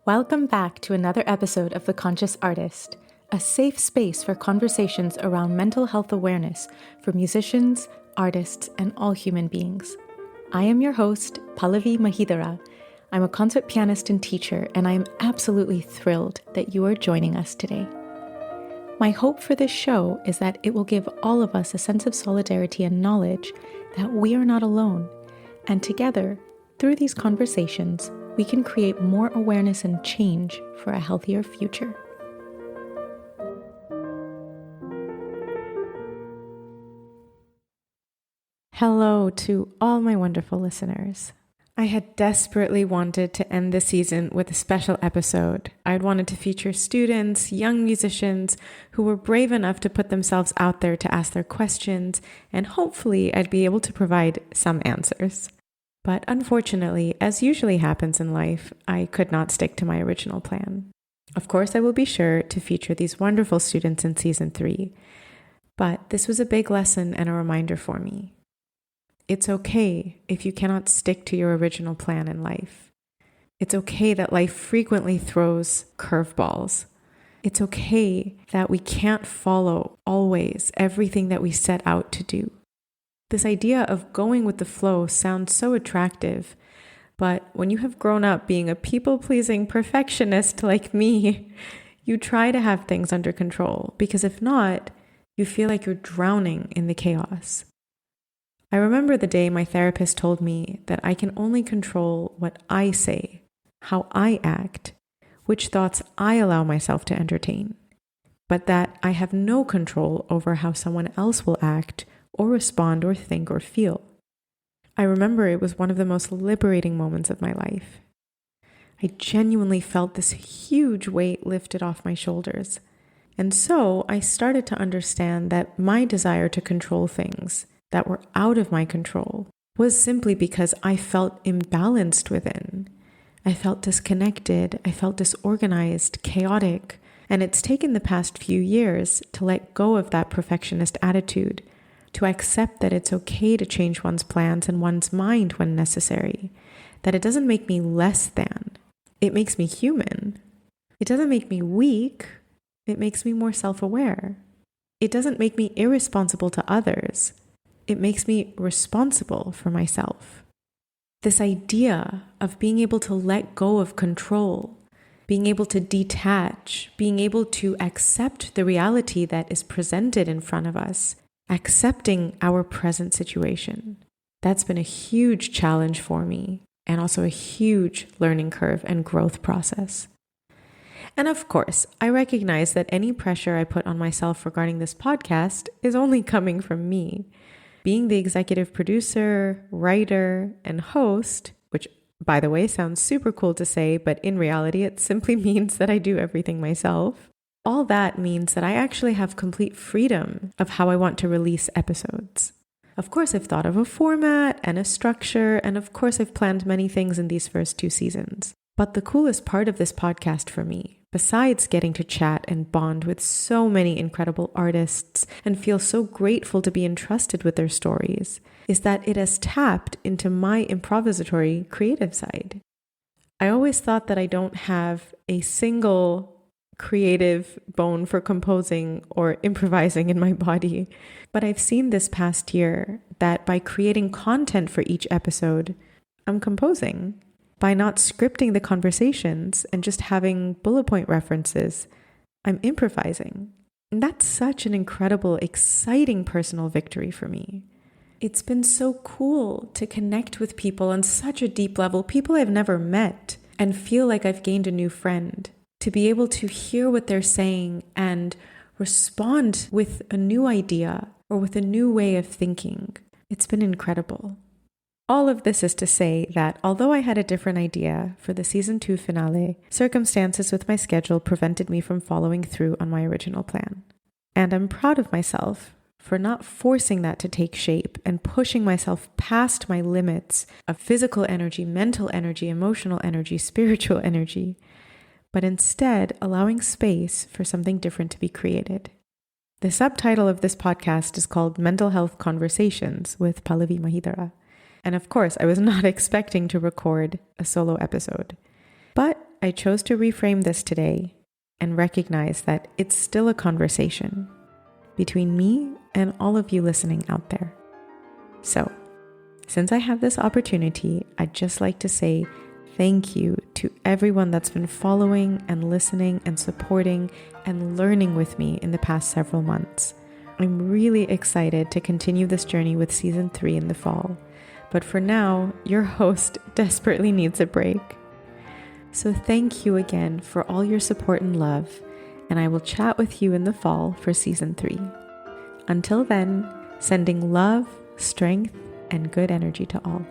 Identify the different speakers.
Speaker 1: Welcome back to another episode of The Conscious Artist, a safe space for conversations around mental health awareness for musicians, artists, and all human beings. I am your host, Pallavi Mahidhara. I'm a concert pianist and teacher, and I am absolutely thrilled that you are joining us today. My hope for this show is that it will give all of us a sense of solidarity and knowledge that we are not alone, and together, through these conversations, we can create more awareness and change for a healthier future. Hello to all my wonderful listeners. I had desperately wanted to end the season with a special episode. I'd wanted to feature students, young musicians who were brave enough to put themselves out there to ask their questions, and hopefully I'd be able to provide some answers. But unfortunately, as usually happens in life, I could not stick to my original plan. Of course, I will be sure to feature these wonderful students in Season 3, but this was a big lesson and a reminder for me. It's okay if you cannot stick to your original plan in life. It's okay that life frequently throws curveballs. It's okay that we can't follow always everything that we set out to do. This idea of going with the flow sounds so attractive, but when you have grown up being a people-pleasing perfectionist like me, you try to have things under control, because if not, you feel like you're drowning in the chaos. I remember the day my therapist told me that I can only control what I say, how I act, which thoughts I allow myself to entertain, but that I have no control over how someone else will act or respond or think or feel. I remember it was one of the most liberating moments of my life. I genuinely felt this huge weight lifted off my shoulders. And so I started to understand that my desire to control things that were out of my control was simply because I felt imbalanced within. I felt disconnected, I felt disorganized, chaotic, and it's taken the past few years to let go of that perfectionist attitude, to accept that it's okay to change one's plans and one's mind when necessary, that it doesn't make me less than, it makes me human. It doesn't make me weak, it makes me more self-aware. It doesn't make me irresponsible to others, it makes me responsible for myself. This idea of being able to let go of control, being able to detach, being able to accept the reality that is presented in front of us, accepting our present situation. That's been a huge challenge for me, and also a huge learning curve and growth process. And of course, I recognize that any pressure I put on myself regarding this podcast is only coming from me. Being the executive producer, writer, and host, which by the way sounds super cool to say, but in reality it simply means that I do everything myself. All that means that I actually have complete freedom of how I want to release episodes. Of course, I've thought of a format and a structure, and of course, I've planned many things in these first 2 seasons. But the coolest part of this podcast for me, besides getting to chat and bond with so many incredible artists and feel so grateful to be entrusted with their stories, is that it has tapped into my improvisatory creative side. I always thought that I don't have a single creative bone for composing or improvising in my body. But I've seen this past year that by creating content for each episode, I'm composing. By not scripting the conversations and just having bullet point references, I'm improvising. And that's such an incredible, exciting personal victory for me. It's been so cool to connect with people on such a deep level, people I've never met, and feel like I've gained a new friend. To be able to hear what they're saying and respond with a new idea or with a new way of thinking. It's been incredible. All of this is to say that although I had a different idea for the Season 2 finale, circumstances with my schedule prevented me from following through on my original plan. And I'm proud of myself for not forcing that to take shape and pushing myself past my limits of physical energy, mental energy, emotional energy, spiritual energy, but instead allowing space for something different to be created. The subtitle of this podcast is called Mental Health Conversations with Pallavi Mahidhara. And of course, I was not expecting to record a solo episode. But I chose to reframe this today and recognize that it's still a conversation between me and all of you listening out there. So, since I have this opportunity, I'd just like to say thank you to everyone that's been following and listening and supporting and learning with me in the past several months. I'm really excited to continue this journey with season 3 in the fall. But for now, your host desperately needs a break. So thank you again for all your support and love, and I will chat with you in the fall for season 3. Until then, sending love, strength, and good energy to all.